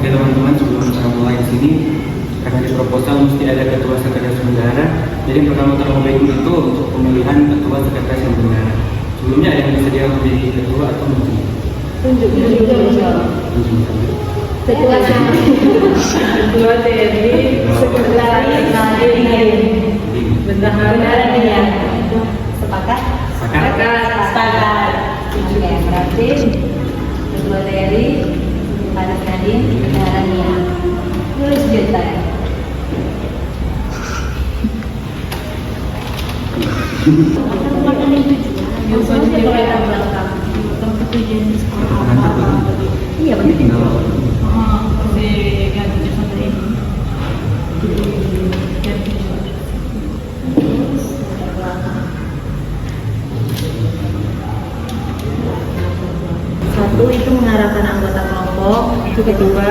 Oke teman-teman, sebelum saya mulai di sini, karena di proposal mesti ada ketua sekretaris bendahara. Jadi yang pertama terlebih baik itu untuk pemilihan ketua sekretaris yang bendahara. Sebelumnya ada yang bersedia menjadi ketua atau menteri? Tunjuk ketua TNI, sekretaris bendahara ya. Sepakat? Sepakat. Oke, berarti ketua TNI, Panas Nadine, bendahara Nia. Tulis juta ya. Iya benar. Satu itu mengarahkan anggota kelompok, itu kedua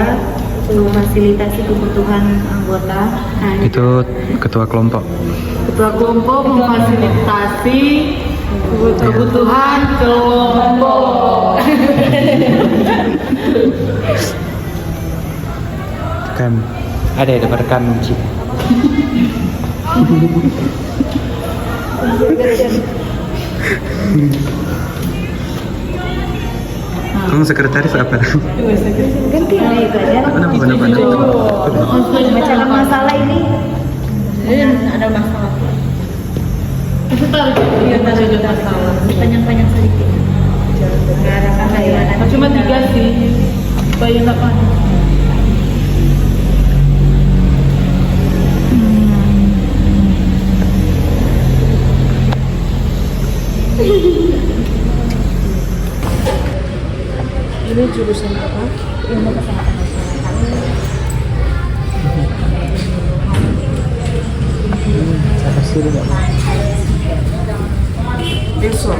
memfasilitasi kebutuhan anggota. Itu ketua kelompok. Ketua kelompok memfasilitasi kebutuhan kelompok. Kan ada ya dapat kan Ci. Kamu sekretaris apa? Ganti lah itu aja. Baca masalah ini. Ada masalah. Itu taruh juga masalah. Panjang-panjang sedikit. Mengarahkan layanan. Cuma 3 sih. Bayar apa? Ini jurusan apa? Ilmu kesehatan masyarakat. Saya kasih dulu. Besok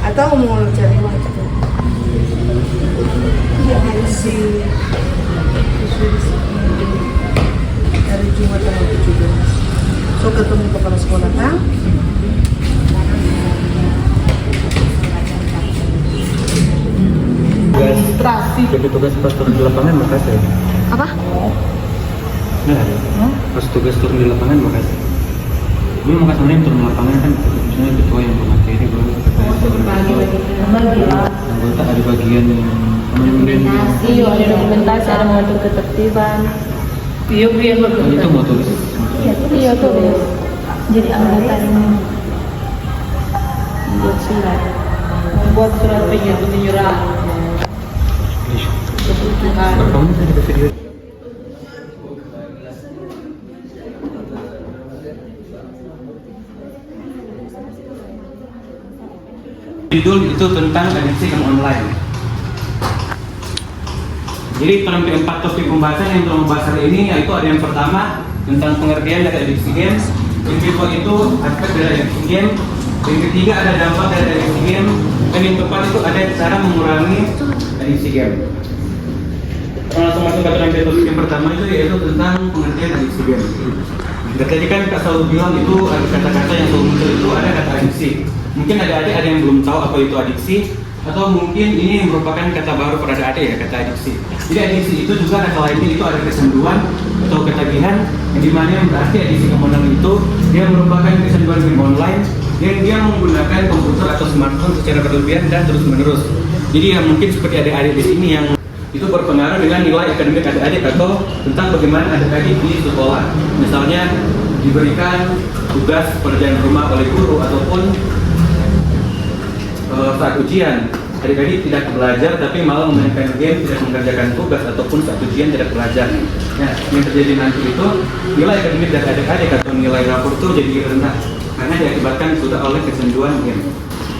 atau mau cari waktu si hari Jumat tanggal 17. So ketemu kepala sekolah kan? Administrasi. Jadi tugas pas turun di lapangan makasih. Apa? Nah, pas tugas turun di lapangan makasih. Ini makasih sebenarnya turun di lapangan kan misalnya ketua yang bermateri baru Bagi anggota ada bagian yang koordinasi, ada dokumentasi, ada mengatur ketertiban. Iya, itu mau tulis. Iya tulis. Jadi anggota ini membuat surat penyurat kebutuhan. Kamu tadi ke video. Judul itu tentang agensi kamu online. Jadi dalam 4 topik pembahasan yang telah membahas hari ini yaitu ada yang pertama tentang pengertian dari adiksi game, yang kedua itu aspek dari adiksi game, yang ketiga ada dampak dari adiksi game, dan yang keempat itu ada cara mengurangi adiksi game. Langsung masuk ke dalam topik yang pertama itu yaitu tentang pengertian adiksi game. Dan tadi kan Kak selalu bilang itu ada kata-kata yang selalu muncul itu ada kata adiksi. Mungkin ada yang belum tahu apa itu adiksi, atau mungkin ini merupakan kata baru pada adik ya, kata adiksi. Jadi adiksi itu juga kata lainnya itu ada kecanduan atau ketagihan, yang dimana yang berarti adiksi kemonan itu dia merupakan kecanduan game online yang dia menggunakan komputer atau smartphone secara berlebihan dan terus menerus. Jadi yang mungkin seperti adik-adik di sini yang itu berpengaruh dengan nilai akademik adik-adik atau tentang bagaimana adik-adik di sekolah. Misalnya diberikan tugas pekerjaan rumah oleh guru ataupun saat ujian adik-adik tidak belajar tapi malah memainkan game, tidak mengerjakan tugas ataupun saat ujian tidak belajar. Nah, yang terjadi nanti itu nilai akademik dari adik-adik atau nilai rapor itu jadi rendah karena diakibatkan sudah oleh kecanduan game.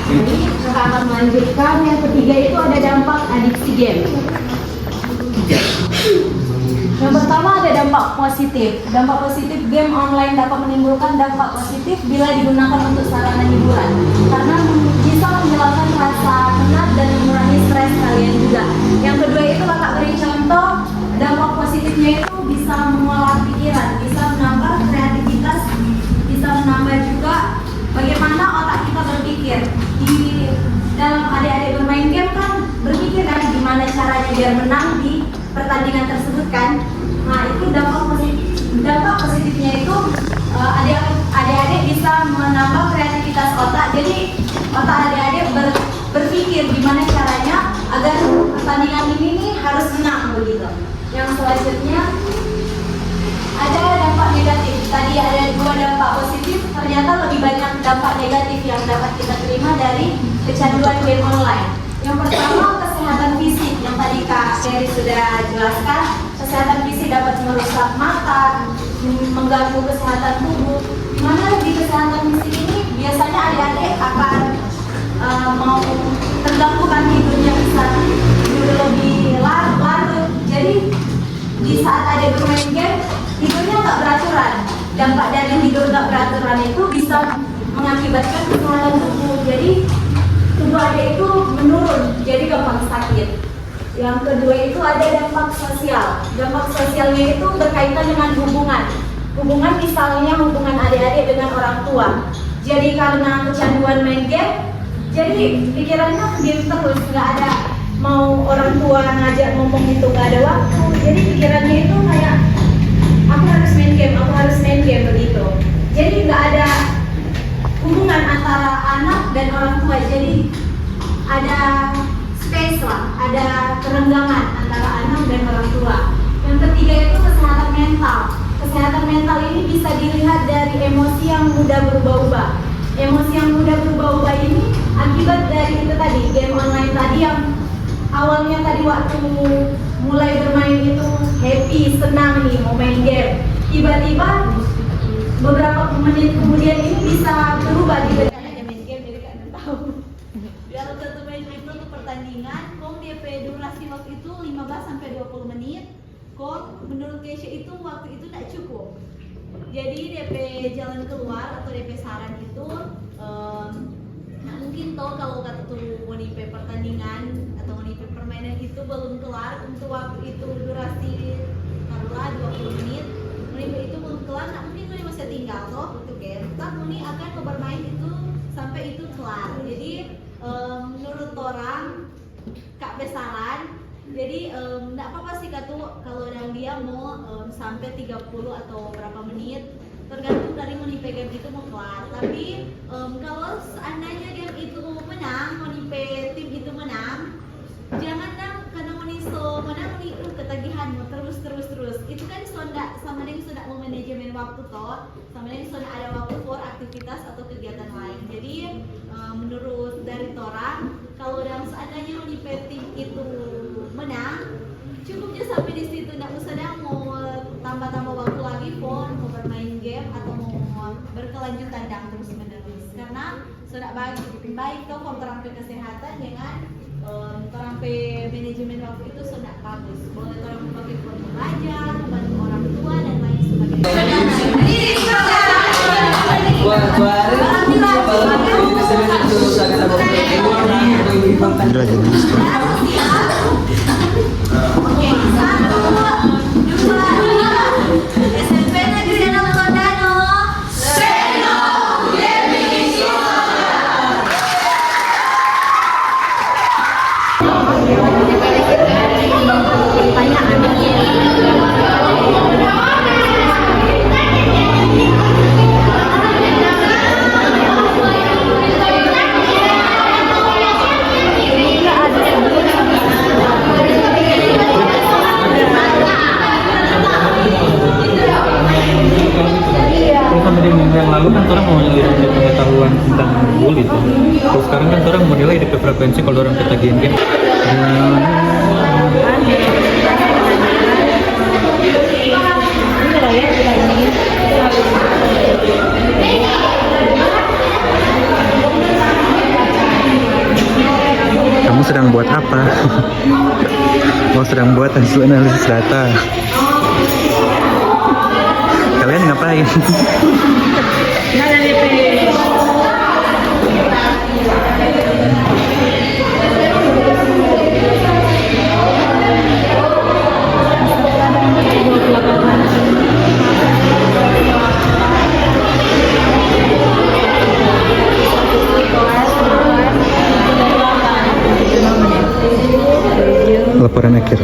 Kita akan melanjutkan yang ketiga itu ada dampak adiksi game. Yang pertama ada dampak positif. Dampak positif game online dapat menimbulkan dampak positif bila digunakan untuk sarana hiburan, karena bisa menghilangkan rasa penat dan mengurangi stres kalian juga. Yang kedua itu kakak beri contoh, dampak positifnya itu bisa mengolah pikiran, bisa menambah kreativitas, bisa menambah juga bagaimana otak kita berpikir. Di dalam adik-adik bermain game kan berpikir kan gimana caranya biar menang di pertandingan tersebut kan. Nah itu dampak positifnya itu adik-adik bisa menambah kreativitas otak. Jadi otak adik-adik berpikir gimana caranya agar pertandingan ini nih harus menang begitu. Yang selanjutnya ada dampak negatif. Tadi ada 2 dampak positif, ternyata lebih banyak dampak negatif yang dapat kita terima dari kecanduan game online. Yang pertama, kesehatan fisik yang tadi Kak Ferry sudah jelaskan. Kesehatan fisik dapat merusak mata, mengganggu kesehatan tubuh. Dimana di kesehatan fisik ini biasanya adik-adik akan mau terganggu kan tidurnya, bisa tidur lebih larut. Jadi di saat adik bermain game, tidurnya nggak beraturan. Dampak dari tidur nggak beraturan itu bisa mengakibatkan kesehatan tubuh. Jadi tubuh adik itu menurun, jadi gampang sakit. Yang kedua itu ada dampak sosial. Dampak sosialnya itu berkaitan dengan hubungan. Hubungan misalnya hubungan adik-adik dengan orang tua. Jadi karena kecanduan main game, jadi pikirannya game terus, nggak ada mau orang tua ngajak ngomong itu nggak ada waktu. Jadi pikirannya itu kayak aku harus main game begitu. Jadi nggak ada hubungan antara anak dan orang tua. Jadi ada space lah, ada kerenggangan antara anak dan orang tua. Yang ketiga itu kesehatan mental. Kesehatan mental ini bisa dilihat dari emosi yang mudah berubah-ubah. Emosi yang mudah berubah-ubah ini akibat dari itu tadi, game online tadi yang awalnya tadi waktu mulai bermain itu happy, senang nih mau main game. Tiba-tiba beberapa menit kemudian ini bisa berubah di aja main game jadi kan tahu. Kalau satu main itu untuk pertandingan, kok DP durasi waktu itu 15 sampai 20 menit. Kok menurut Keisha itu waktu itu tidak cukup. Jadi DP jalan keluar atau DP saran itu mungkin toh kalau kata tuh monipe pertandingan atau monipe permainan itu belum kelar untuk waktu itu durasi taruhlah 20 menit. Monipe itu belum kelar, nah mungkin Moni masih tinggal toh untuk game. Tapi Moni akan bermain itu sampai itu kelar. Jadi menurut orang Kak besaran, jadi enggak apa-apa sih Kak tuh kalau yang dia mau sampai 30 atau berapa menit tergantung dari monipe game itu mau kelar. Tapi kalau seandainya game itu menang, monipe tim itu menang, jangan dong karena moniso menang nih ketagihan mau terus. Itu kan sama dengan sudah mau manajemen waktu toh, sama dengan sudah ada waktu for aktivitas atau kegiatan lain. Jadi menurut dari orang kalau yang seandainya monipe tim itu menang, cukupnya sampai di situ, nggak usah dah mau tambah waktu lagi for mau bermain game atau mau berkelanjutan dan terus menerus, karena sudah baik tuh kalau terang ke kesehatan dengan terang ke manajemen waktu itu sudah bagus. Boleh orang pakai buat belajar, membantu orang tua dan lain sebagainya. SMP Negeri Danau Tondano. Yang lalu kan orang mau nyelidik pengetahuan tentang bully itu. Terus sekarang kan orang mau nilai di frekuensi kalau orang ketagihan game. Kamu sedang buat apa? Mau sedang buat analisis data. Kalian ngapain? Laporan akhir.